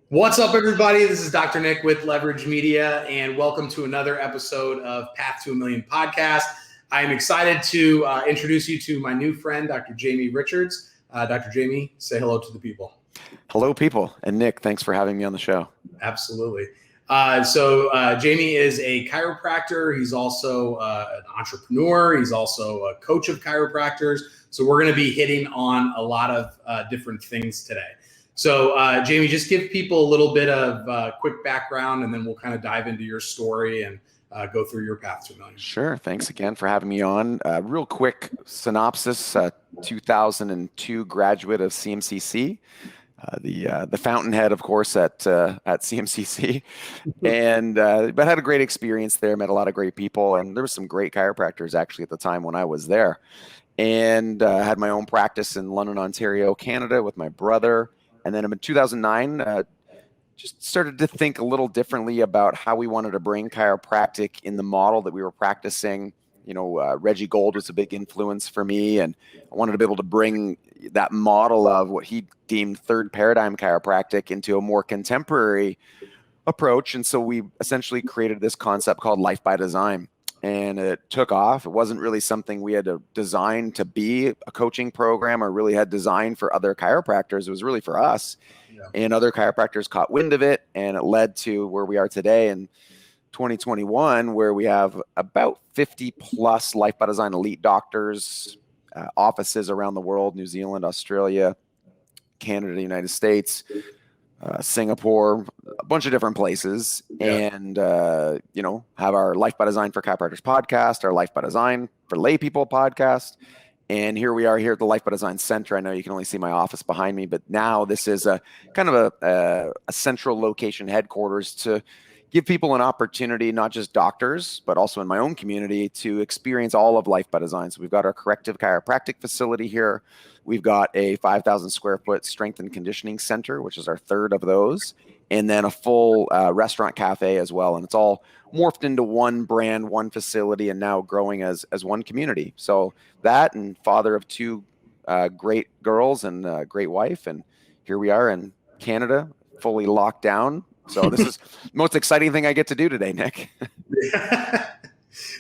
What's up, everybody? This is Dr. Nick with Leverage Media, and welcome to another episode of Path to a Million podcast. I am excited to introduce you to my new friend, Dr. Jamie Richards. Dr. Jamie, say hello to the people. Hello, people. And Nick, thanks for having me on the show. Absolutely. Jamie is a chiropractor. He's also an entrepreneur. He's also a coach of chiropractors. So we're going to be hitting on a lot of different things today. So Jamie, just give people a little bit of quick background, and then we'll kind of dive into your story and go through your path to a million. Sure. Thanks again for having me on. Real quick synopsis, 2002 graduate of CMCC, the fountainhead, of course, at CMCC, and but had a great experience there, met a lot of great people, and there were some great chiropractors actually at the time when I was there, and had my own practice in London, Ontario, Canada with my brother. And then in 2009, just started to think a little differently about how we wanted to bring chiropractic in the model that we were practicing. You know, Reggie Gold was a big influence for me, and I wanted to be able to bring that model of what he deemed third paradigm chiropractic into a more contemporary approach. And so we essentially created this concept called Life by Design. And it took off. It wasn't really something we had to design to be a coaching program or really had designed for other chiropractors. It was really for us. Yeah. And other chiropractors caught wind of it, and it led to where we are today in 2021, where we have about 50 plus Life by Design elite doctors, offices around the world, New Zealand, Australia, Canada, the United States, Singapore, a bunch of different places. Yeah. And, have our Life by Design for Chiropractors podcast, our Life by Design for Lay People podcast. And here we are here at the Life by Design Center. I know you can only see my office behind me, but now this is a kind of a central location headquarters to give people an opportunity, not just doctors, but also in my own community, to experience all of Life by Design. So we've got our corrective chiropractic facility here. We've got a 5,000 square foot strength and conditioning center, which is our third of those, and then a full restaurant cafe as well. And it's all morphed into one brand, one facility, and now growing as one community. So that, and father of two great girls and a great wife. And here we are in Canada, fully locked down. So this is the most exciting thing I get to do today, Nick.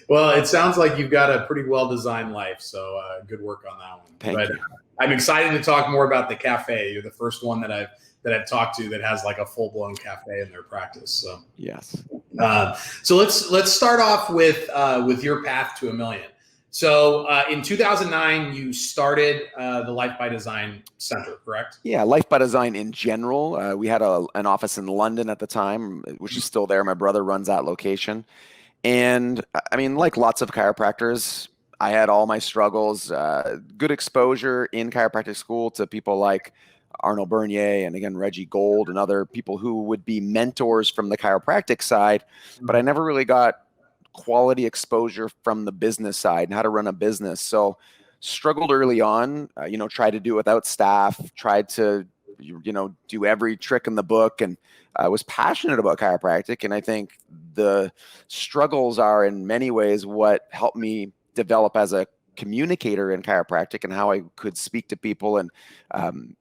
Well, it sounds like you've got a pretty well-designed life, so good work on that one. Thank you. I'm excited to talk more about the cafe. You're the first one that I've talked to that has like a full-blown cafe in their practice. So yes. So let's start off with your path to a million. So in 2009, you started the Life by Design Center, correct? Yeah, Life by Design in general. We had an office in London at the time, which is still there. My brother runs that location. And I mean, like lots of chiropractors, I had all my struggles, good exposure in chiropractic school to people like Arnold Bernier and again, Reggie Gold and other people who would be mentors from the chiropractic side. But I never really got quality exposure from the business side and how to run a business. So struggled early on, tried to do it without staff, tried to, do every trick in the book, and I was passionate about chiropractic. And I think the struggles are in many ways what helped me develop as a communicator in chiropractic and how I could speak to people and,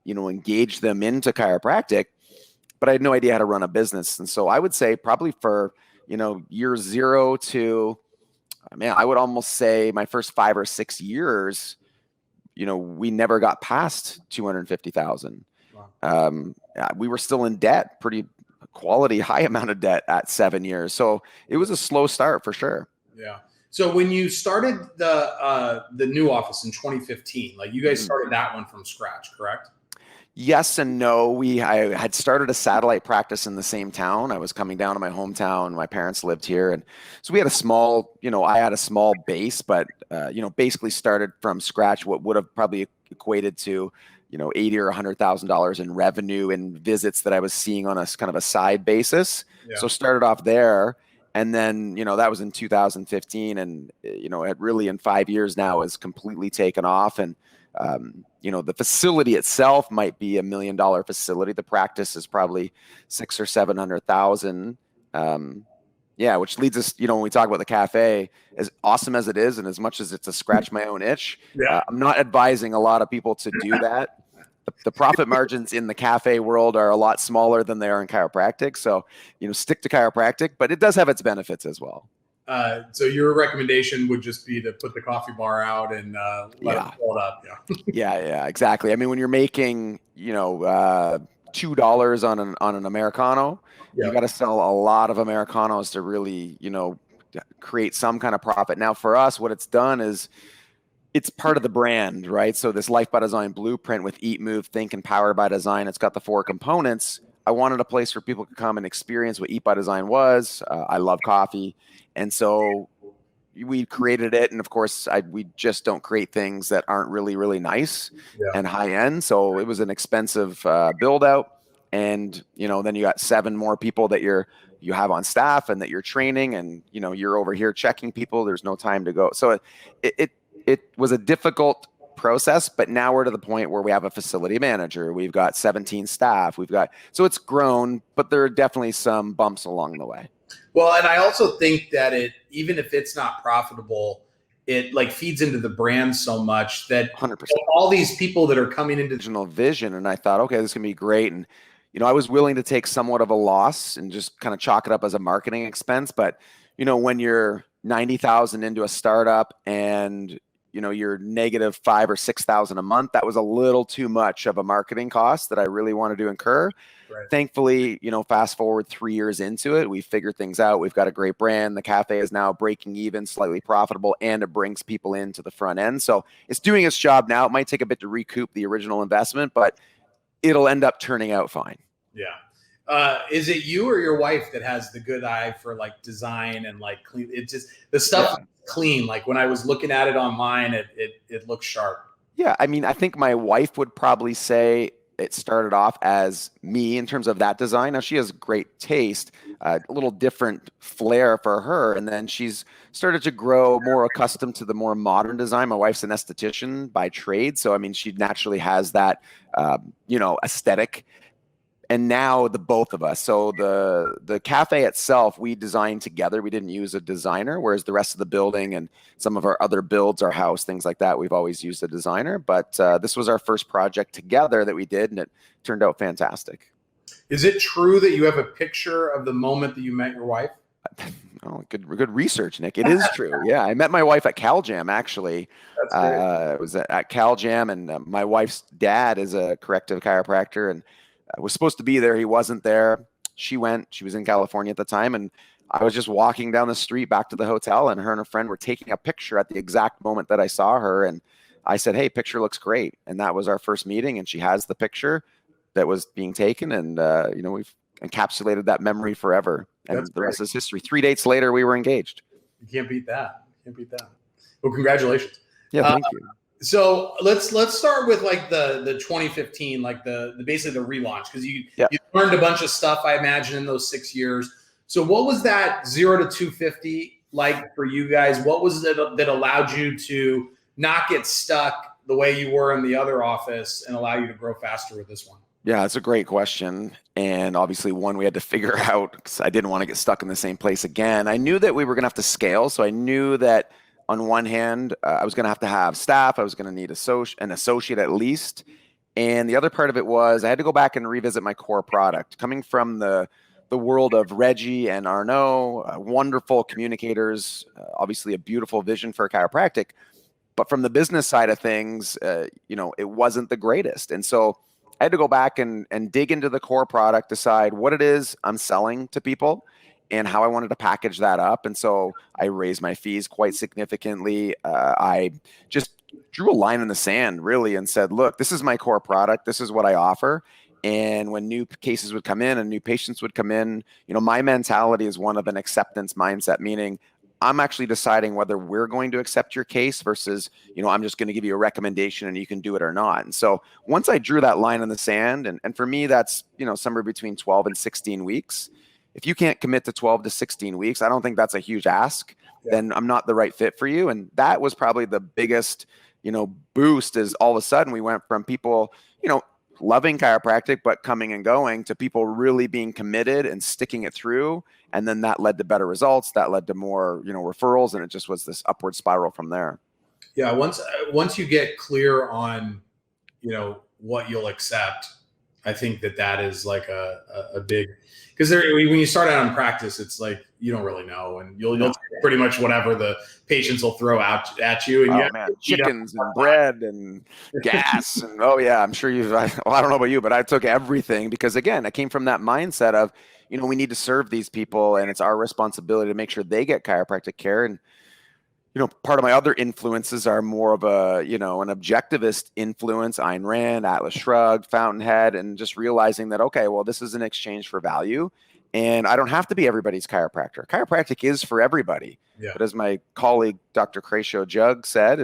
engage them into chiropractic, but I had no idea how to run a business. And so I would say probably for, year zero to, I would almost say my first 5 or 6 years, we never got past 250,000. Wow. We were still in debt, pretty quality, high amount of debt at 7 years. So it was a slow start for sure. Yeah. So when you started the new office in 2015, like you guys started that one from scratch, correct? Yes and no. I had started a satellite practice in the same town. I was coming down to my hometown. My parents lived here. And so we had a small, I had a small base, but, basically started from scratch, what would have probably equated to, $80,000 or $100,000 in revenue and visits that I was seeing on a kind of a side basis. Yeah. So started off there. And then, that was in 2015. And, it really in 5 years now has completely taken off. And, the facility itself might be $1 million facility. The practice is probably 600,000 or 700,000. Which leads us, when we talk about the cafe, as awesome as it is, and as much as it's a scratch my own itch, I'm not advising a lot of people to do that. the profit margins in the cafe world are a lot smaller than they are in chiropractic. So, stick to chiropractic, but it does have its benefits as well. So your recommendation would just be to put the coffee bar out and let it fill it up. Yeah, exactly. I mean, when you're making, $2 on an Americano, you got to sell a lot of Americanos to really, create some kind of profit. Now, for us, what it's done is it's part of the brand, right? So this Life by Design blueprint with Eat, Move, Think, and Power by Design, it's got the 4 components. I wanted a place where people could come and experience what Eat by Design was. I love coffee. And so we created it. And of course, we just don't create things that aren't really, really nice and high end. So it was an expensive build out. And, then you got 7 more people that you have on staff and that you're training, and, you're over here checking people. There's no time to go. So it was a difficult process, but now we're to the point where we have a facility manager. We've got 17 staff. So it's grown, but there are definitely some bumps along the way. Well, and I also think that even if it's not profitable, it like feeds into the brand so much that 100%. All these people that are coming into original vision. And I thought, okay, this is going to be great. And, I was willing to take somewhat of a loss and just kind of chalk it up as a marketing expense. But, when you're 90,000 into a startup and, you're negative 5,000 or 6,000 a month, that was a little too much of a marketing cost that I really wanted to incur. Right. Thankfully, fast forward 3 years into it, we figured things out. We've got a great brand. The cafe is now breaking even, slightly profitable, and it brings people into the front end. So it's doing its job now. It might take a bit to recoup the original investment, but it'll end up turning out fine. Yeah. Is it you or your wife that has the good eye for like design and like clean? It's just the stuff clean. Like when I was looking at it online, it looks sharp. Yeah. I mean, I think my wife would probably say it started off as me in terms of that design. Now she has great taste, a little different flair for her. And then she's started to grow more accustomed to the more modern design. My wife's an esthetician by trade. So, I mean, she naturally has that, aesthetic. And now the both of us. So the cafe itself, we designed together. We didn't use a designer, whereas the rest of the building and some of our other builds, our house, things like that, we've always used a designer. But this was our first project together that we did, and it turned out fantastic. Is it true that you have a picture of the moment that you met your wife? Oh, good research, Nick. It is true. Yeah, I met my wife at CalJam, actually. That's great. It was at CalJam, and my wife's dad is a corrective chiropractor, and was supposed to be there. He wasn't there. She went. She was in California at the time, and I was just walking down the street back to the hotel, and her and a friend were taking a picture at the exact moment that I saw her, and I said, "Hey, picture looks great." And that was our first meeting, and she has the picture that was being taken, and we've encapsulated that memory forever. And the rest is history. 3 dates later, we were engaged. You can't beat that. Well, congratulations. Yeah, thank you. So let's start with like the 2015, like the basically the relaunch, because you learned a bunch of stuff, I imagine, in those 6 years. So what was that 0 to 250 like for you guys? What was it that allowed you to not get stuck the way you were in the other office and allow you to grow faster with this one? Yeah, it's a great question. And obviously one we had to figure out because I didn't want to get stuck in the same place again. I knew that we were going to have to scale. So I knew that on one hand, I was going to have staff. I was going to need an associate at least. And the other part of it was I had to go back and revisit my core product. Coming from the world of Reggie and Arnaud, wonderful communicators, obviously a beautiful vision for chiropractic. But from the business side of things, it wasn't the greatest. And so I had to go back and dig into the core product, decide what it is I'm selling to people and how I wanted to package that up. And so I raised my fees quite significantly. I just drew a line in the sand, really, and said, look, this is my core product. This is what I offer. And when new cases would come in and new patients would come in, my mentality is one of an acceptance mindset, meaning I'm actually deciding whether we're going to accept your case versus, I'm just going to give you a recommendation and you can do it or not. And so once I drew that line in the sand, and for me, that's, somewhere between 12 and 16 weeks. If you can't commit to 12 to 16 weeks, I don't think that's a huge ask. Then I'm not the right fit for you. And that was probably the biggest, boost is all of a sudden we went from people, loving chiropractic, but coming and going to people really being committed and sticking it through. And then that led to better results. That led to more, referrals. And it just was this upward spiral from there. Yeah. Once you get clear on, what you'll accept. I think that is like a big, because when you start out in practice, it's like you don't really know, and you'll take pretty much whatever the patients will throw out at you. And chickens and bread and gas and I'm sure well, I don't know about you, but I took everything because again, I came from that mindset of we need to serve these people, and it's our responsibility to make sure they get chiropractic care. And part of my other influences are more of a, an objectivist influence, Ayn Rand, Atlas Shrugged, Fountainhead, and just realizing that, okay, well, this is an exchange for value, and I don't have to be everybody's chiropractor. Chiropractic is for everybody. Yeah. But as my colleague, Dr. 𝒂𝐿 said,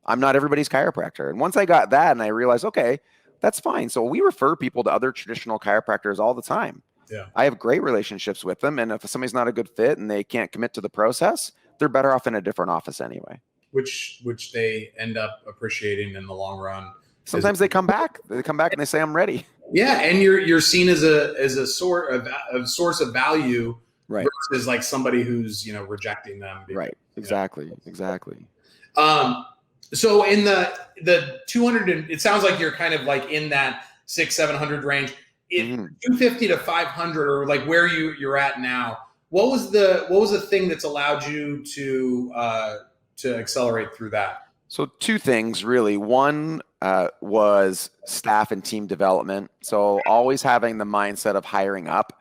I'm not everybody's chiropractor. And once I got that and I realized, okay, that's fine. So we refer people to other traditional chiropractors all the time. Yeah. I have great relationships with them. And if somebody's not a good fit and they can't commit to the process, they're better off in a different office anyway. Which they end up appreciating in the long run. Sometimes they come back. They come back and they say, "I'm ready." Yeah, and you're seen as a source of value, right, versus like somebody who's rejecting them. Right. Exactly. So in the 200, it sounds like you're kind of like in that 600-700 range. In 250 to 500, or like where you're at now. What was the thing that's allowed you to accelerate through that? So two things really. One was staff and team development. So always having the mindset of hiring up.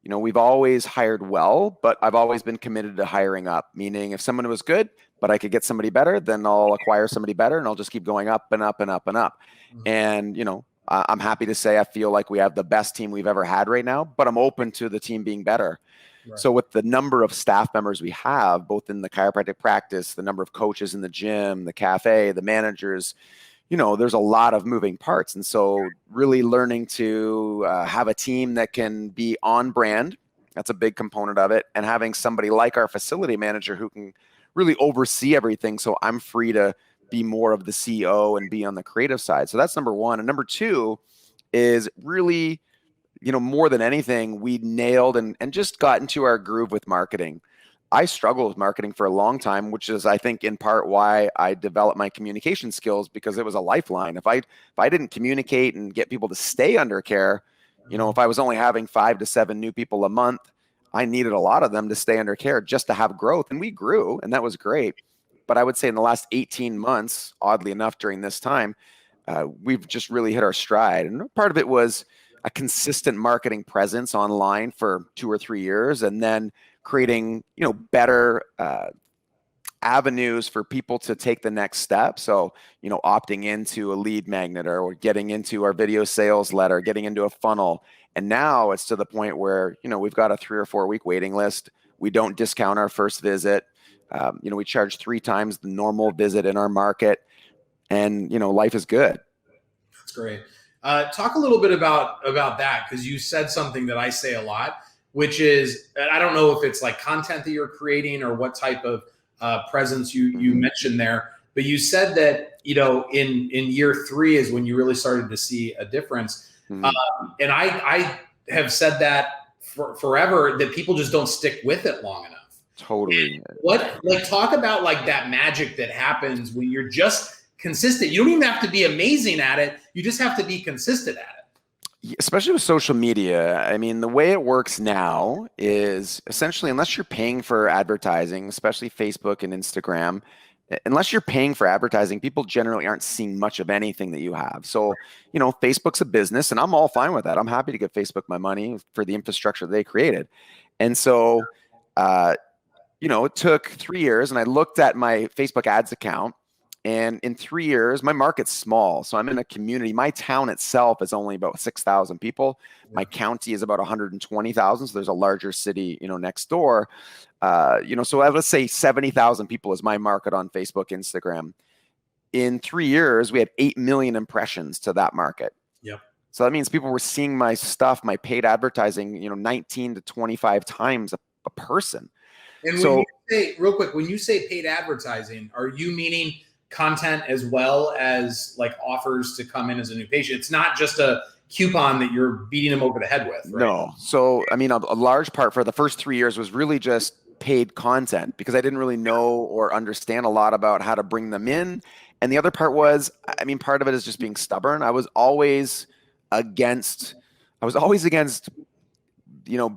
We've always hired well, but I've always been committed to hiring up. Meaning if someone was good, but I could get somebody better, then I'll acquire somebody better, and I'll just keep going up and up and up and up. Mm-hmm. And I'm happy to say I feel like we have the best team we've ever had right now, but I'm open to the team being better. Right. So with the number of staff members we have, both in the chiropractic practice, the number of coaches in the gym, the cafe, the managers, there's a lot of moving parts. And so really learning to have a team that can be on brand, that's a big component of it. And having somebody like our facility manager who can really oversee everything. So I'm free to be more of the CEO and be on the creative side. So that's number one. And number two is really, more than anything, we nailed and just got into our groove with marketing. I struggled with marketing for a long time, which is, I think, in part why I developed my communication skills, because it was a lifeline. If I didn't communicate and get people to stay under care, if I was only having 5 to 7 new people a month, I needed a lot of them to stay under care just to have growth. And we grew, and that was great. But I would say in the last 18 months, oddly enough, during this time, we've just really hit our stride. And part of it was a consistent marketing presence online for 2 or 3 years, and then creating, better avenues for people to take the next step. So, opting into a lead magnet, or getting into our video sales letter, getting into a funnel. And now it's to the point where, we've got a 3 or 4 week waiting list. We don't discount our first visit. We charge 3 times the normal visit in our market, and, life is good. That's great. Talk a little bit about that, because you said something that I say a lot, which is, I don't know if it's like content that you're creating or what type of presence you mentioned there, but you said that, in year 3 is when you really started to see a difference. Mm-hmm. And I have said that forever, that people just don't stick with it long enough. Totally. Talk about like that magic that happens when you're just consistent. You don't even have to be amazing at it. You just have to be consistent at it. Especially with social media. I mean, the way it works now is essentially, unless you're paying for advertising, especially Facebook and Instagram, unless you're paying for advertising, people generally aren't seeing much of anything that you have. So, Facebook's a business, and I'm all fine with that. I'm happy to give Facebook my money for the infrastructure they created. And so, it took 3 years, and I looked at my Facebook ads account. And in 3 years, my market's small. So I'm in a community. My town itself is only about 6,000 people. Yeah. My county is about 120,000. So there's a larger city, next door. So let's say 70,000 people is my market on Facebook, Instagram. In 3 years, we had 8 million impressions to that market. Yep. So that means people were seeing my stuff, my paid advertising, 19 to 25 times a person. And so, when you say, real quick, when you say paid advertising, are you meaning content as well as like offers to come in as a new patient? It's not just a coupon that you're beating them over the head with, right? No. So, I mean, a large part for the first 3 years was really just paid content, because I didn't really know or understand a lot about how to bring them in And the other part was, I mean, part of it is just being stubborn. I was always against,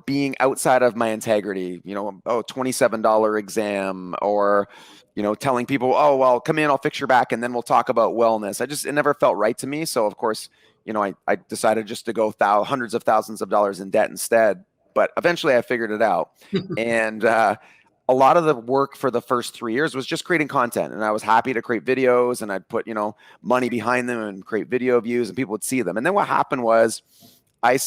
being outside of my integrity, $27 exam, or, telling people, oh, well, come in, I'll fix your back and then we'll talk about wellness. It never felt right to me. So of course, I decided just to go hundreds of thousands of dollars in debt instead. But eventually I figured it out. And a lot of the work for the first 3 years was just creating content. And I was happy to create videos, and I'd put, money behind them and create video views, and people would see them. And then what happened was I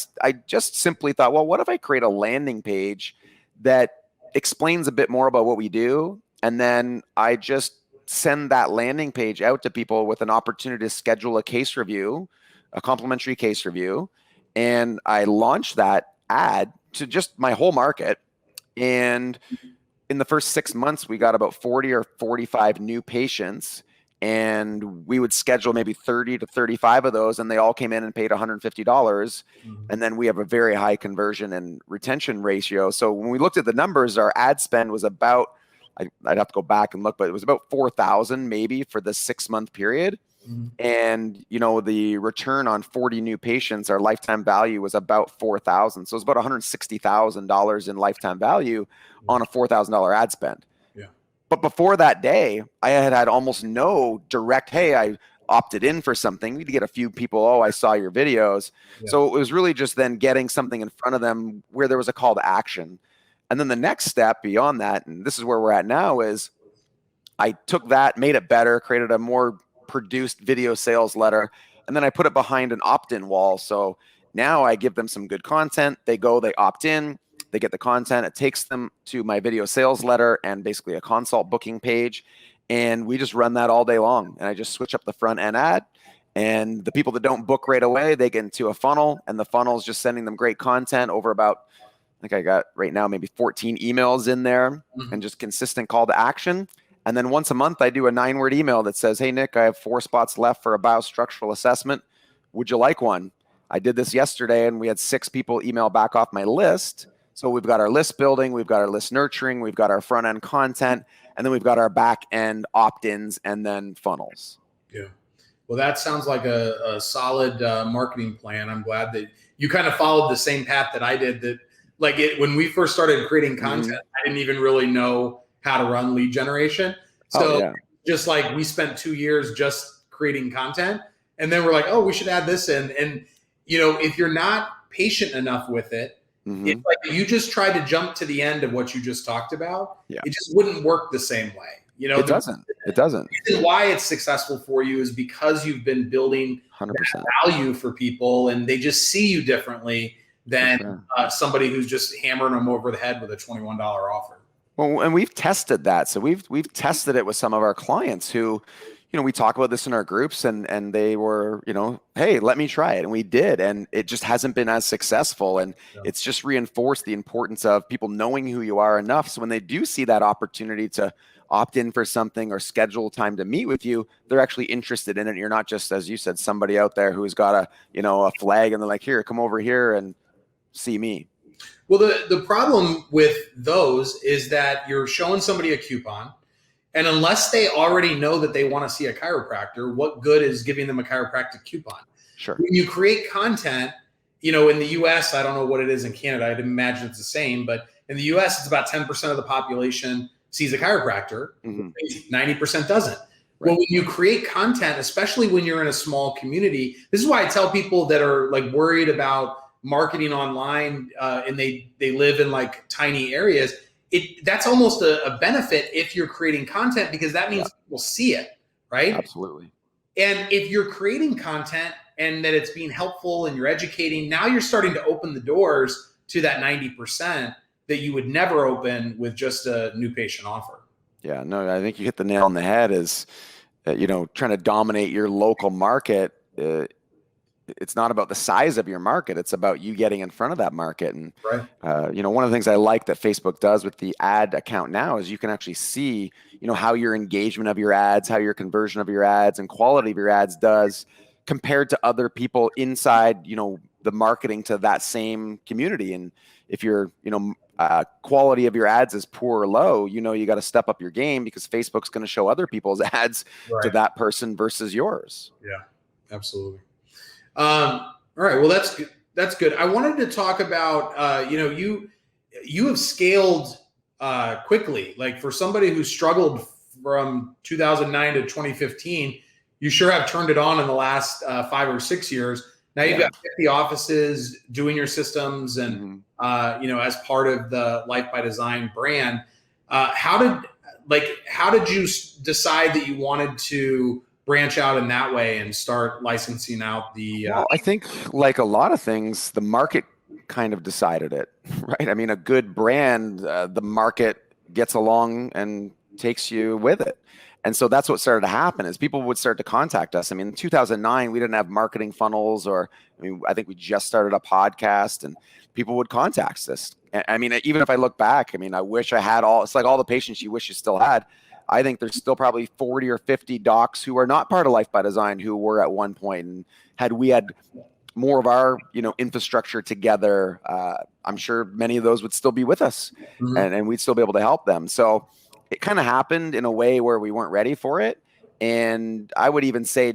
just simply thought, well, what if I create a landing page that explains a bit more about what we do? And then I just send that landing page out to people with an opportunity to schedule a case review, a complimentary case review. And I launched that ad to just my whole market. And in the first 6 months, we got about 40 or 45 new patients, and we would schedule maybe 30 to 35 of those, and they all came in and paid $150. Mm-hmm. And then we have a very high conversion and retention ratio. So when we looked at the numbers, our ad spend was about, I'd have to go back and look, but it was about 4,000 maybe for the 6-month period. Mm-hmm. And, the return on 40 new patients, our lifetime value was about 4,000. So it was about $160,000 in lifetime value on a $4,000 ad spend. Yeah. But before that day, I had almost no direct, hey, I opted in for something. We'd get a few people, oh, I saw your videos. Yeah. So it was really just then getting something in front of them where there was a call to action. And then the next step beyond that, and this is where we're at now, is I took that, made it better, created a more produced video sales letter, and then I put it behind an opt-in wall. So now I give them some good content. They go, they opt in, they get the content. It takes them to my video sales letter and basically a consult booking page. And we just run that all day long. And I just switch up the front end ad. And the people that don't book right away, they get into a funnel, and the funnel is just sending them great content over about, I think I got right now maybe 14 emails in there, and just consistent call to action. And then once a month, I do a 9-word email that says, hey, Nick, I have 4 spots left for a biostructural assessment. Would you like one? I did this yesterday, and we had 6 people email back off my list. So we've got our list building, we've got our list nurturing, we've got our front end content, and then we've got our back end opt-ins and then funnels. Yeah. Well, that sounds like a solid marketing plan. I'm glad that you kind of followed the same path that I did. That when we first started creating content, I didn't even really know how to run lead generation. So just like we spent 2 years just creating content, and then we're like, oh, we should add this in. And, if you're not patient enough with it, it's like you just try to jump to the end of what you just talked about. Yeah. It just wouldn't work the same way. It doesn't. The reason why it's successful for you is because you've been building 100% value for people, and they just see you differently than somebody who's just hammering them over the head with a $21 offer. Well, and we've tested that. So we've tested it with some of our clients who, we talk about this in our groups, and they were, hey, let me try it. And we did. And it just hasn't been as successful. And it's just reinforced the importance of people knowing who you are enough. So when they do see that opportunity to opt in for something or schedule time to meet with you, they're actually interested in it. You're not just, as you said, somebody out there who's got a flag and they're like, here, come over here and see me. Well, the problem with those is that you're showing somebody a coupon, and unless they already know that they want to see a chiropractor, what good is giving them a chiropractic coupon? Sure. When you create content, in the US, I don't know what it is in Canada. I'd imagine it's the same, but in the US, it's about 10% of the population sees a chiropractor. 90% doesn't. Right. Well, when you create content, especially when you're in a small community, this is why I tell people that are worried about marketing online and they live in tiny areas, that's almost a benefit if you're creating content, because that means people see it, right? Absolutely. And if you're creating content and that it's being helpful and you're educating, now you're starting to open the doors to that 90% that you would never open with just a new patient offer. Yeah, no, I think you hit the nail on the head. Is trying to dominate your local market. It's not about the size of your market. It's about you getting in front of that market. And, one of the things I like that Facebook does with the ad account now is you can actually see, how your engagement of your ads, how your conversion of your ads and quality of your ads does compared to other people inside, the marketing to that same community. And if your, quality of your ads is poor or low, you got to step up your game, because Facebook's going to show other people's ads to that person versus yours. Yeah, absolutely. All right. Well, that's good. That's good. I wanted to talk about, you have scaled quickly. Like, for somebody who struggled from 2009 to 2015, you sure have turned it on in the last 5 or 6 years. Now you've got 50 offices doing your systems, and as part of the Life by Design brand. How did you decide that you wanted to branch out in that way and start licensing out the? Well, I think, like a lot of things, the market kind of decided it, right? I mean, a good brand, the market gets along and takes you with it. And so that's what started to happen, is people would start to contact us. I mean, in 2009, we didn't have marketing funnels, I think we just started a podcast, and people would contact us. I mean, even if I look back, I wish I had it's like all the patients you wish you still had. I think there's still probably 40 or 50 docs who are not part of Life by Design who were at one point, and had we had more of our, infrastructure together, I'm sure many of those would still be with us, and we'd still be able to help them. So it kind of happened in a way where we weren't ready for it. And I would even say,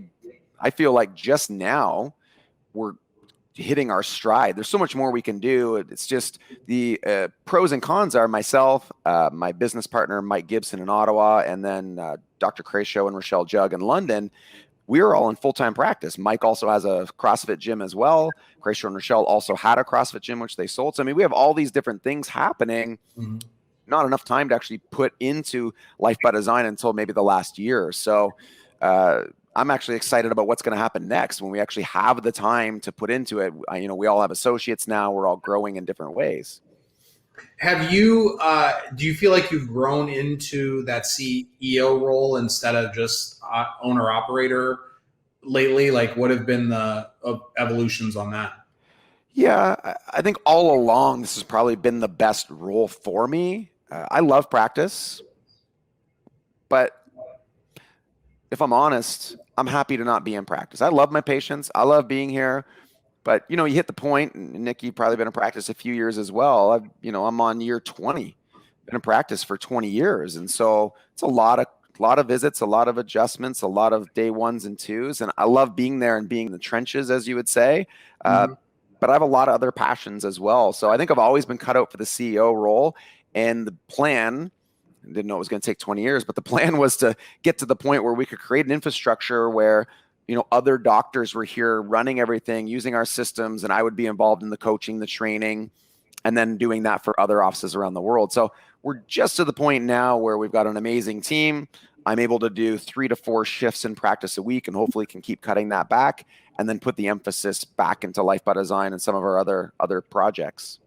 I feel like just now we're hitting our stride. There's so much more we can do. It's just the pros and cons are myself, my business partner, Mike Gibson in Ottawa, and then Dr. 𝐻𝐢𝐿 and Rochelle Jug in London. We're all in full-time practice. Mike also has a CrossFit gym as well. 𝐻𝐢𝐿 and Rochelle also had a CrossFit gym, which they sold. So, we have all these different things happening. Not enough time to actually put into Life by Design until maybe the last year. So I'm actually excited about what's going to happen next when we actually have the time to put into it. We all have associates now. We're all growing in different ways. Have you, do you feel like you've grown into that CEO role instead of just owner operator lately? Like, what have been the evolutions on that? Yeah, I think all along, this has probably been the best role for me. I love practice, but if I'm honest, I'm happy to not be in practice. I love my patients. I love being here, but you hit the point, and Nick, you've probably been in practice a few years as well. I'm on year 20, been in practice for 20 years. And so it's a lot of visits, a lot of adjustments, a lot of day ones and twos. And I love being there and being in the trenches, as you would say. But I have a lot of other passions as well. So I think I've always been cut out for the CEO role. And the plan, I didn't know it was going to take 20 years, but the plan was to get to the point where we could create an infrastructure where, other doctors were here running everything, using our systems, and I would be involved in the coaching, the training, and then doing that for other offices around the world. So we're just to the point now where we've got an amazing team. I'm able to do 3 to 4 shifts in practice a week, and hopefully can keep cutting that back and then put the emphasis back into Life by Design and some of our other projects.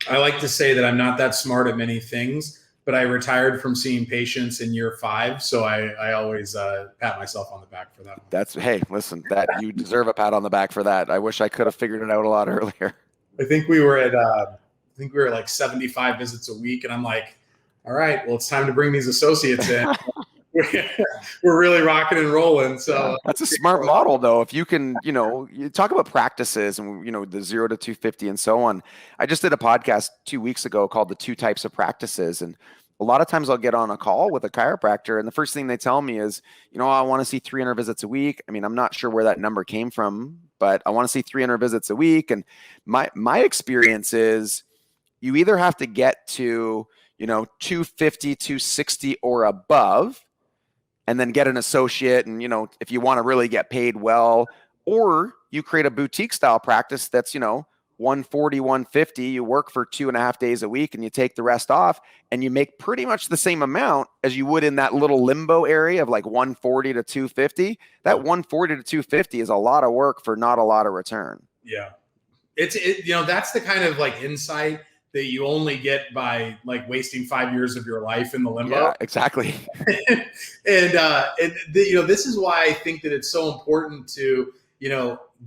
I like to say that I'm not that smart at many things, but I retired from seeing patients in year 5. So I always pat myself on the back for that. Hey, listen, that you deserve a pat on the back for that. I wish I could have figured it out a lot earlier. I think we were at like 75 visits a week. And I'm like, all right, well, it's time to bring these associates in. We're really rocking and rolling. So that's a smart model, though. If you can, you talk about practices and, the 0 to 250 and so on. I just did a podcast 2 weeks ago called The 2 Types of Practices. And a lot of times I'll get on a call with a chiropractor, and the first thing they tell me is, I want to see 300 visits a week. I'm not sure where that number came from, but I want to see 300 visits a week. And my experience is you either have to get to, 250, 260 or above, and then get an associate. And, if you want to really get paid well, or you create a boutique style practice that's, 140, 150, you work for 2.5 days a week and you take the rest off, and you make pretty much the same amount as you would in that little limbo area of like 140 to 250. That 140 to 250 is a lot of work for not a lot of return. Yeah. That's the kind of like insight that you only get by like wasting 5 years of your life in the limbo. Yeah, exactly. This is why I think that it's so important to,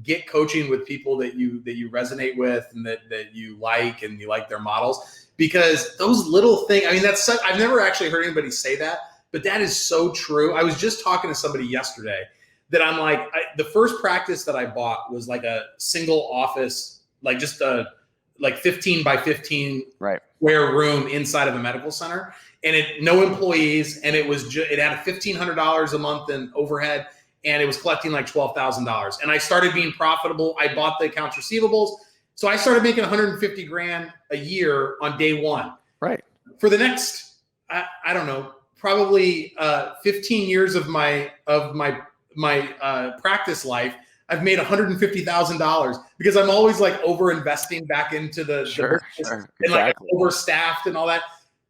get coaching with people that you resonate with and that you like, and you like their models, because those little things, I've never actually heard anybody say that, but that is so true. I was just talking to somebody yesterday that I'm like, the first practice that I bought was like a single office, like just a like 15 by 15 square room inside of a medical center, and no employees, and it had $1,500 a month in overhead, and it was collecting like $12,000. And I started being profitable. I bought the accounts receivables, so I started making 150 grand a year on day one. Right. For the next, I don't know, probably 15 years of my practice life, I've made $150,000 because I'm always like over investing back into the sure, and like overstaffed and all that.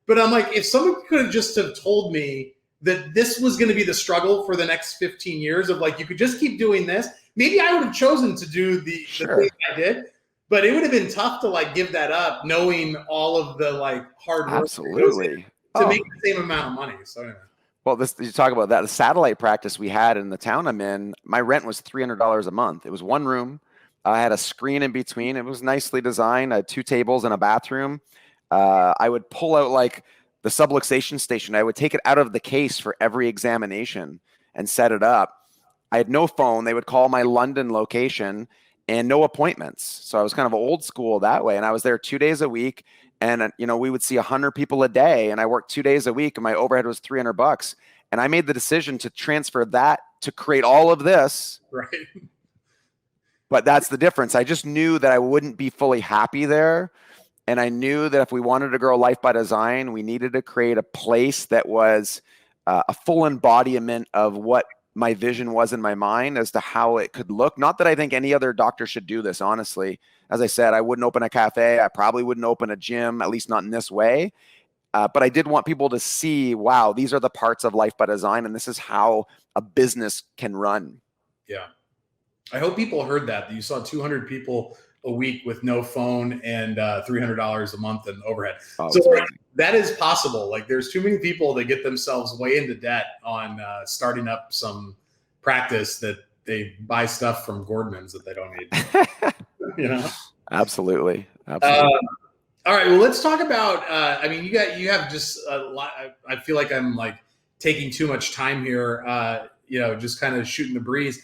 But I'm like, if someone could have just have told me that this was going to be the struggle for the next 15 years of like, you could just keep doing this, maybe I would have chosen to do the thing I did. But it would have been tough to like give that up, knowing all of the like hard work absolutely to make the same amount of money. So anyway. Well, you talk about that. The satellite practice we had in the town I'm in, my rent was $300 a month. It was one room. I had a screen in between. It was nicely designed. I had 2 tables and a bathroom. I would pull out like the subluxation station. I would take it out of the case for every examination and set it up. I had no phone. They would call my London location and no appointments. So I was kind of old school that way. And I was there 2 days a week. And, we would see 100 people a day, and I worked 2 days a week, and my overhead was $300. And I made the decision to transfer that to create all of this. Right. But that's the difference. I just knew that I wouldn't be fully happy there. And I knew that if we wanted to grow Life by Design, we needed to create a place that was a full embodiment of what my vision was in my mind as to how it could look. Not that I think any other doctor should do this, honestly. As I said, I wouldn't open a cafe. I probably wouldn't open a gym, at least not in this way. But I did want people to see, wow, these are the parts of Life by Design, and this is how a business can run. Yeah. I hope people heard that you saw 200 people a week with no phone and $300 a month in overhead. So that is possible. Like there's too many people that get themselves way into debt on starting up some practice that they buy stuff from Gordman's that they don't need. Absolutely. All right. Well, let's talk about, you have just a lot. I feel like I'm like taking too much time here, just kind of shooting the breeze.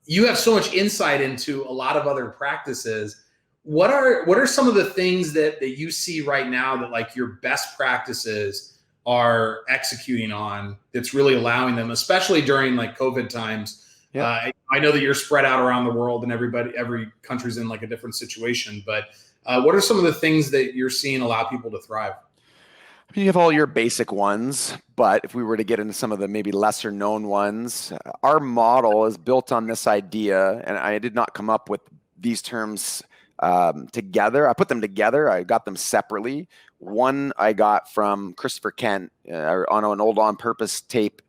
You have so much insight into a lot of other practices. What are some of the things that you see right now that like your best practices are executing on that's really allowing them, especially during like COVID times? Yeah. I know that you're spread out around the world and every country's in like a different situation, but what are some of the things that you're seeing allow people to thrive? You have all your basic ones, but if we were to get into some of the maybe lesser known ones, our model is built on this idea, and I did not come up with these terms together. I put them together. I got them separately. One I got from Christopher Kent on an old On Purpose tape,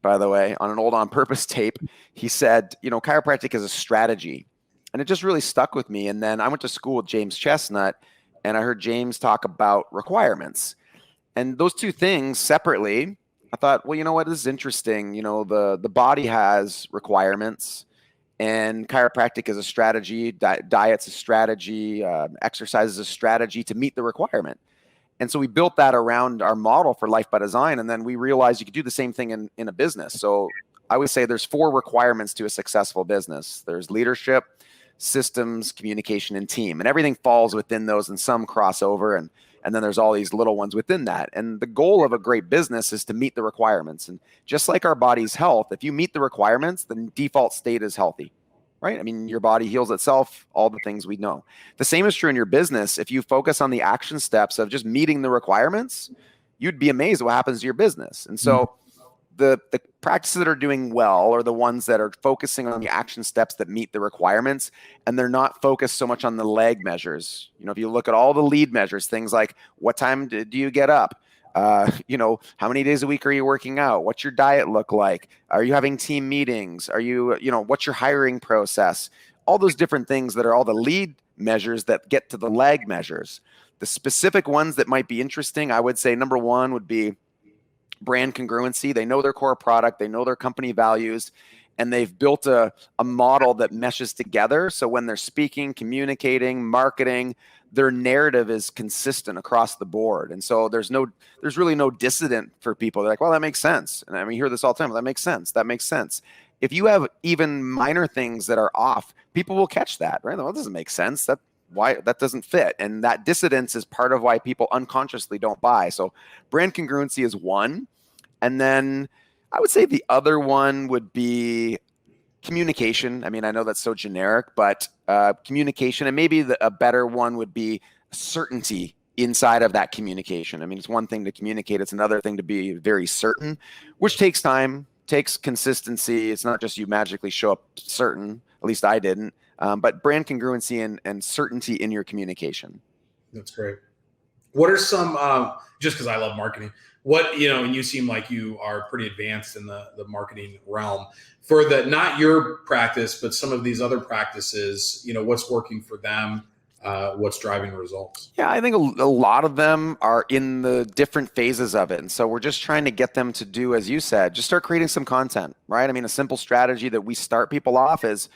by the way, on an old On Purpose tape. He said, chiropractic is a strategy, and it just really stuck with me. And then I went to school with James Chestnut, and I heard James talk about requirements. And those two things separately, I thought, well, you know what, this is interesting. The body has requirements, and chiropractic is a strategy, diet's a strategy, exercise is a strategy to meet the requirement. And so we built that around our model for Life by Design, and then we realized you could do the same thing in a business. So I would say there's 4 requirements to a successful business. There's leadership, systems, communication, and team. And everything falls within those, and some crossover. And then there's all these little ones within that. And the goal of a great business is to meet the requirements. And just like our body's health, if you meet the requirements, the default state is healthy, right? I mean, your body heals itself, all the things we know. The same is true in your business. If you focus on the action steps of just meeting the requirements, you'd be amazed what happens to your business. And so the practices that are doing well are the ones that are focusing on the action steps that meet the requirements, and they're not focused so much on the leg measures. If you look at all the lead measures, things like what time do you get up? How many days a week are you working out? What's your diet look like? Are you having team meetings? Are you, what's your hiring process? All those different things that are all the lead measures that get to the leg measures. The specific ones that might be interesting, I would say number 1 would be brand congruency. They know their core product, they know their company values, and they've built a model that meshes together. So when they're speaking, communicating, marketing, their narrative is consistent across the board. And so there's really no dissident for people. They're like, well, that makes sense. And I mean, you hear this all the time. Well, that makes sense. That makes sense. If you have even minor things that are off, people will catch that, right? Well, that doesn't make sense. That doesn't fit. And that dissidence is part of why people unconsciously don't buy. So brand congruency is one. And then I would say the other one would be communication. I mean, I know that's so generic, but communication, and maybe a better one would be certainty inside of that communication. I mean, it's one thing to communicate. It's another thing to be very certain, which takes time, takes consistency. It's not just you magically show up certain, at least I didn't, but brand congruency and certainty in your communication. That's great. What are some, just because I love marketing, and you seem like you are pretty advanced in the marketing realm for not your practice, but some of these other practices, what's working for them, what's driving results? Yeah, I think a lot of them are in the different phases of it. And so we're just trying to get them to do, as you said, just start creating some content, right? I mean, a simple strategy that we start people off is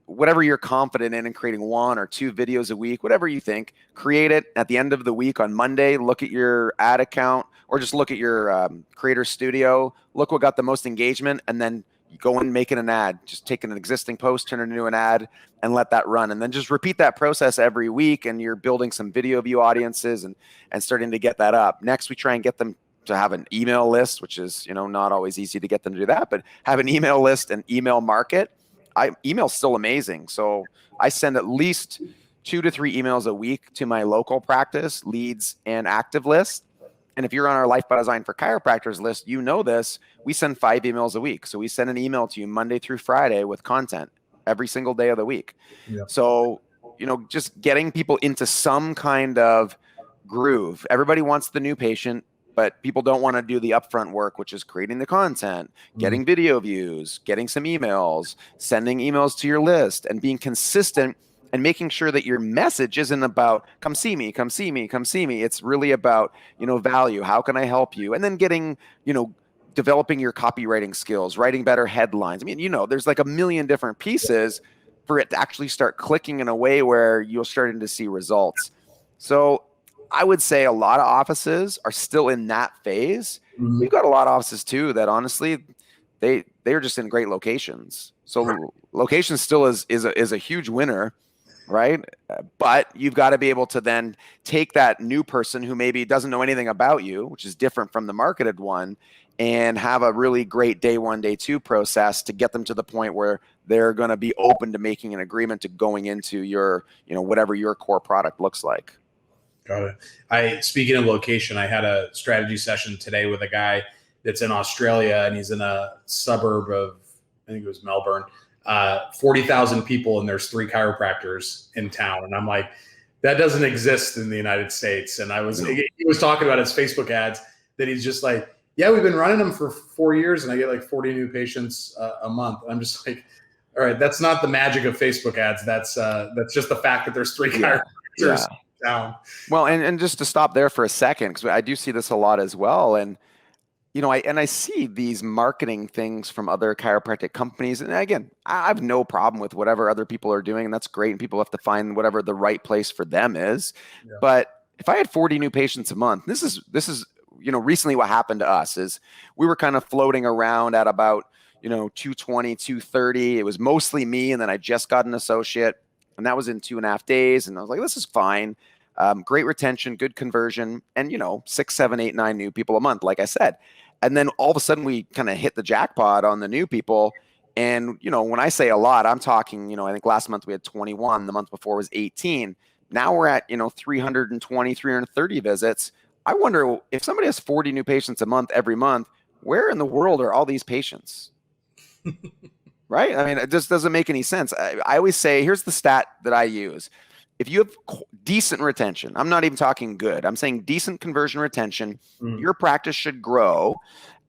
whatever you're confident in creating 1 or 2 videos a week, whatever you think, create it at the end of the week on Monday, look at your ad account or just look at your creator studio, look what got the most engagement, and then you go and make it an ad. Just take an existing post, turn it into an ad, and let that run. And then just repeat that process every week, and you're building some video view audiences and starting to get that up. Next, we try and get them to have an email list, which is not always easy to get them to do that, but have an email list and email market. Email's still amazing. So I send at least 2 to 3 emails a week to my local practice, leads, and active list. And if you're on our Life by Design for Chiropractors list, this, we send 5 emails a week. So we send an email to you Monday through Friday with content every single day of the week. Yeah. So, just getting people into some kind of groove. Everybody wants the new patient, but people don't want to do the upfront work, which is creating the content, getting video views, getting some emails, sending emails to your list, and being consistent and making sure that your message isn't about come see me, come see me, come see me. It's really about, value. How can I help you? And then getting, developing your copywriting skills, writing better headlines. I mean, there's like a million different pieces for it to actually start clicking in a way where you're starting to see results. So I would say a lot of offices are still in that phase. Mm-hmm. We've got a lot of offices too that honestly, they're just in great locations. So right. Location still is a huge winner, right? But you've got to be able to then take that new person who maybe doesn't know anything about you, which is different from the marketed one, and have a really great day 1, day 2 process to get them to the point where they're going to be open to making an agreement to going into your, whatever your core product looks like. Got it. Speaking of location, I had a strategy session today with a guy that's in Australia, and he's in a suburb of, I think it was Melbourne, 40,000 people, and there's 3 chiropractors in town. And I'm like, that doesn't exist in the United States. And he was talking about his Facebook ads that he's just like, yeah, we've been running them for 4 years, and I get like 40 new patients a month. I'm just like, all right, that's not the magic of Facebook ads. That's just the fact that there's 3 chiropractors. Yeah. Down. Well, and just to stop there for a second, because I do see this a lot as well. And, I see these marketing things from other chiropractic companies. And again, I have no problem with whatever other people are doing, and that's great. And people have to find whatever the right place for them is. Yeah. But if I had 40 new patients a month, this is, recently what happened to us is we were kind of floating around at about, 220, 230. It was mostly me. And then I just got an associate, and that was in 2.5 days. And I was like, this is fine. Great retention, good conversion, and 6, 7, 8, 9 new people a month, like I said. And then all of a sudden we kind of hit the jackpot on the new people. And, when I say a lot, I'm talking, I think last month we had 21, the month before was 18. Now we're at, 320, 330 visits. I wonder if somebody has 40 new patients a month every month, where in the world are all these patients? Right? I mean, it just doesn't make any sense. I always say, here's the stat that I use. If you have decent retention, I'm not even talking good, I'm saying decent conversion retention, your practice should grow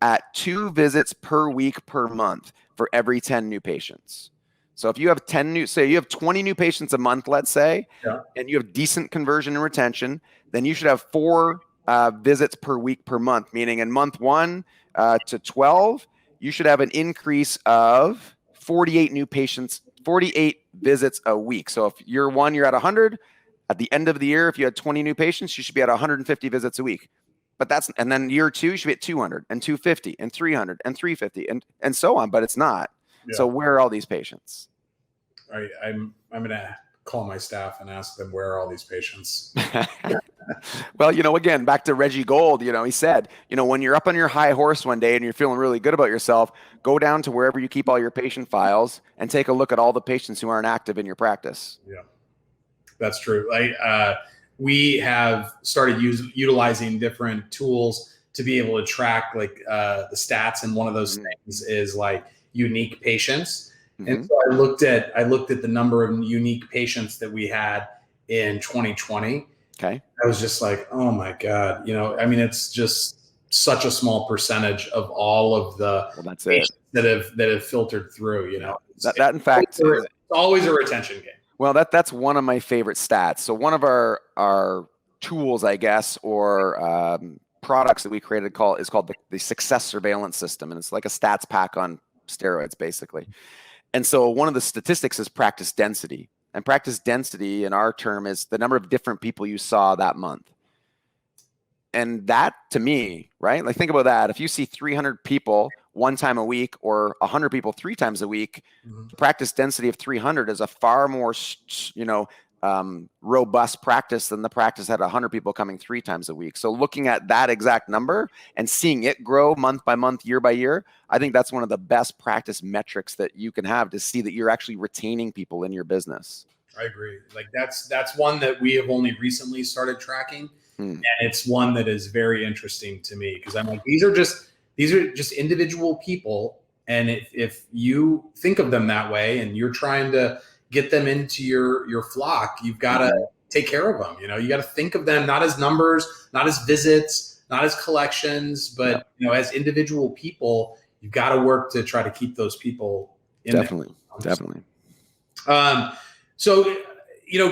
at 2 visits per week per month for every 10 new patients. So if you have say you have 20 new patients a month, let's say, yeah, and you have decent conversion and retention, then you should have 4 visits per week per month, meaning in month 1 to 12, you should have an increase of 48 new patients, 48 visits a week. So if year one, you're at 100. At the end of the year, if you had 20 new patients, you should be at 150 visits a week. And then year two, you should be at 200 and 250 and 300 and 350 and so on, but it's not. Yeah. So where are all these patients? I'm going to call my staff and ask them, where are all these patients? Well, again, back to Reggie Gold, he said, when you're up on your high horse one day and you're feeling really good about yourself, go down to wherever you keep all your patient files and take a look at all the patients who aren't active in your practice. Yeah, that's true. We have started utilizing different tools to be able to track the stats. And one of those things is unique patients. Mm-hmm. And so I looked at the number of unique patients that we had in 2020. Okay. I was just like, oh my God, it's just such a small percentage of all of the patients that have filtered through, that in fact, it's always a retention game. Well, that's one of my favorite stats. So one of our tools, I guess, or products that we created is called the Success Surveillance System. And it's like a stats pack on steroids, basically. And so one of the statistics is practice density. And practice density in our term is the number of different people you saw that month. And that, to me, right? Think about that. If you see 300 people one time a week or 100 people 3 times a week, the practice density of 300 is a far more, robust practice than the practice at 100 people coming 3 times a week. So looking at that exact number and seeing it grow month by month, year by year, I think that's one of the best practice metrics that you can have to see that you're actually retaining people in your business. I agree. That's one that we have only recently started tracking. And it's one that is very interesting to me because I'm like, these are just individual people. And if you think of them that way and you're trying to get them into your flock, you've got to take care of them. You got to think of them not as numbers, not as visits, not as collections, but as individual people. You've got to work to try to keep those people in. Definitely. So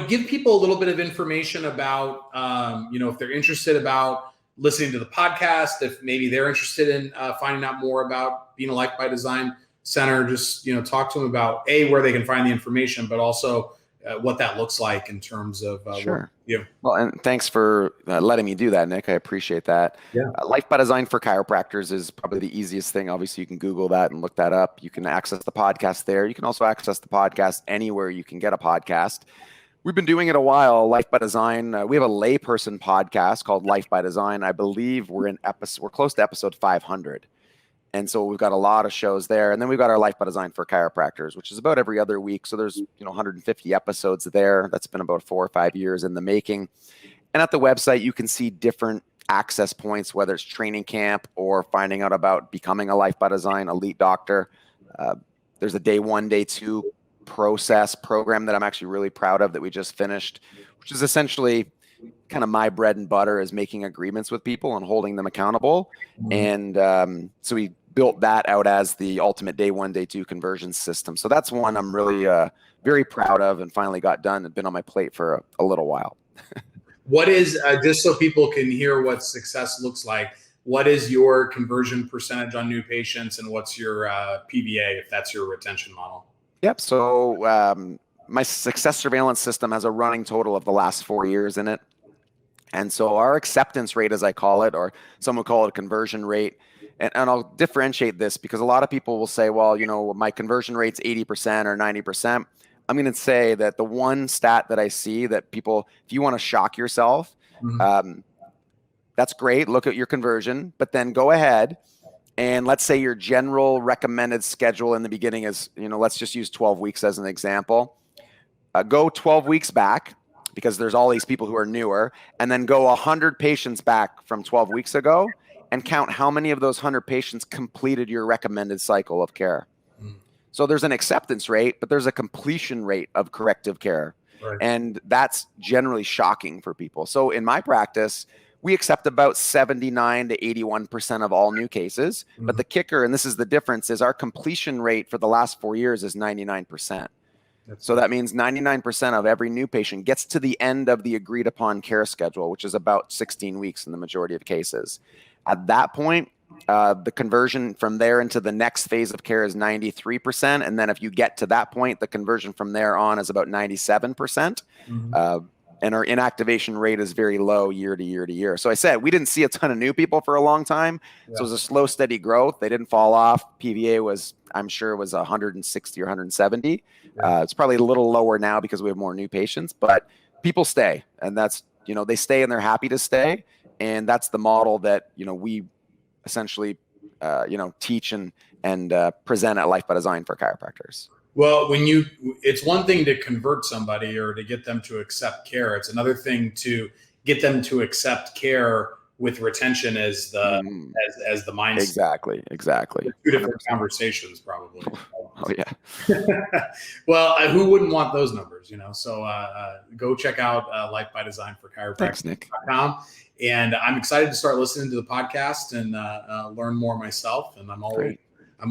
give people a little bit of information about, if they're interested about listening to the podcast, if maybe they're interested in finding out more about being a Life by Design center, just, talk to them about where they can find the information, but also what that looks like in terms of sure. Well, and thanks for letting me do that, Nick. I appreciate that. Yeah. Life by Design for chiropractors is probably the easiest thing. Obviously, you can Google that and look that up. You can access the podcast there. You can also access the podcast anywhere you can get a podcast. We've been doing it a while, Life by Design. We have a layperson podcast called Life by Design. I believe we're close to episode 500. And so we've got a lot of shows there. And then we've got our Life by Design for chiropractors, which is about every other week. So there's 150 episodes there. That's been about 4 or 5 years in the making. And at the website, you can see different access points, whether it's training camp or finding out about becoming a Life by Design elite doctor. There's a day 1, day 2 program that I'm actually really proud of that we just finished, which is essentially kind of my bread and butter is making agreements with people and holding them accountable. And so we built that out as the ultimate day 1, day 2 conversion system. So that's one I'm really very proud of and finally got done and been on my plate for a little while. What is, just so people can hear what success looks like, what is your conversion percentage on new patients and what's your PVA if that's your retention model? Yep. So my success surveillance system has a running total of the last 4 years in it. And so our acceptance rate, as I call it, or some would call it a conversion rate, and I'll differentiate this because a lot of people will say, well, my conversion rate's 80% or 90%. I'm going to say that the one stat that I see that people, if you want to shock yourself, that's great. Look at your conversion, but then go ahead and let's say your general recommended schedule in the beginning is, let's just use 12 weeks as an example. Go 12 weeks back because there's all these people who are newer, and then go 100 patients back from 12 weeks ago and count how many of those 100 patients completed your recommended cycle of care. So there's an acceptance rate, but there's a completion rate of corrective care. Right. And that's generally shocking for people. So in my practice, we accept about 79 to 81% of all new cases. But the kicker, and this is the difference, is our completion rate for the last 4 years is 99%. So that means 99% of every new patient gets to the end of the agreed upon care schedule, which is about 16 weeks in the majority of cases. At that point, The conversion from there into the next phase of care is 93%. And then if you get to that point, the conversion from there on is about 97%. And our inactivation rate is very low year to year to year. So I said, we didn't see a ton of new people for a long time. So it was a slow, steady growth. They didn't fall off. PVA was, I'm sure, was 160 or 170. It's probably a little lower now because we have more new patients, but people stay. And that's, you know, they stay and they're happy to stay. And that's the model that, you know, we essentially, you know, teach and present at Life by Design for chiropractors. Well, it's one thing to convert somebody or to get them to accept care. It's another thing to get them to accept care with retention as the mindset. Exactly. Two different conversations, probably. Oh yeah. Well, who wouldn't want those numbers, you know? So go check out Life by Design for chiropractic.com. And I'm excited to start listening to the podcast and learn more myself. And I'm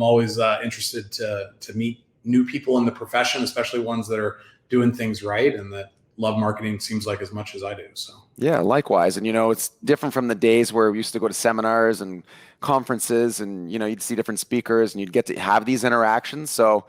always interested to meet new people in the profession, especially ones that are doing things right and that love marketing, seems like, as much as I do. So yeah, likewise. And, you know, it's different from the days where we used to go to seminars and conferences and, you know, you'd see different speakers and you'd get to have these interactions. So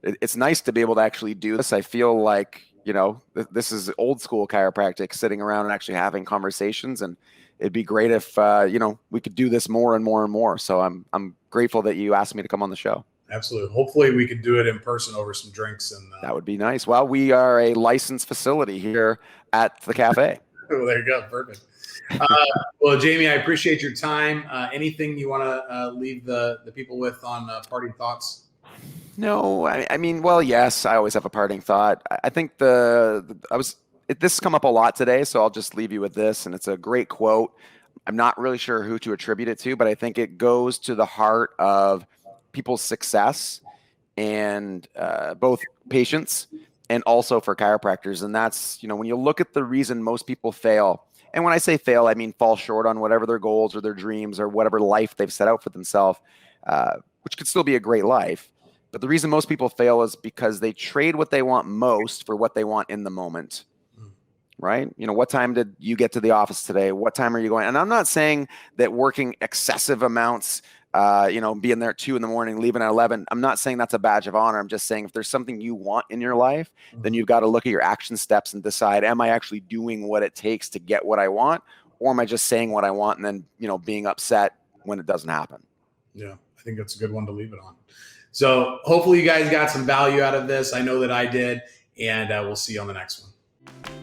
it's nice to be able to actually do this. I feel like, you know, this is old school chiropractic, sitting around and actually having conversations. And it'd be great if, you know, we could do this more and more and more. So I'm grateful that you asked me to come on the show. Absolutely. Hopefully we could do it in person over some drinks. And that would be nice. Well, we are a licensed facility here at the cafe. Well, there you go. Perfect. Well, Jamie, I appreciate your time. Anything you want to leave the people with on parting thoughts? No, I mean, well, yes, I always have a parting thought. I think this has come up a lot today, so I'll just leave you with this. And it's a great quote. I'm not really sure who to attribute it to, but I think it goes to the heart of people's success and both patients and also for chiropractors. And that's, you know, when you look at the reason most people fail, and when I say fail, I mean fall short on whatever their goals or their dreams or whatever life they've set out for themselves, which could still be a great life. But the reason most people fail is because they trade what they want most for what they want in the moment. Right? You know, what time did you get to the office today? What time are you going? And I'm not saying that working excessive amounts, you know, being there at 2 a.m, leaving at 11. I'm not saying that's a badge of honor. I'm just saying if there's something you want in your life, then you've got to look at your action steps and decide, am I actually doing what it takes to get what I want? Or am I just saying what I want and then, you know, being upset when it doesn't happen? Yeah, I think that's a good one to leave it on. So hopefully you guys got some value out of this. I know that I did, and we'll see you on the next one.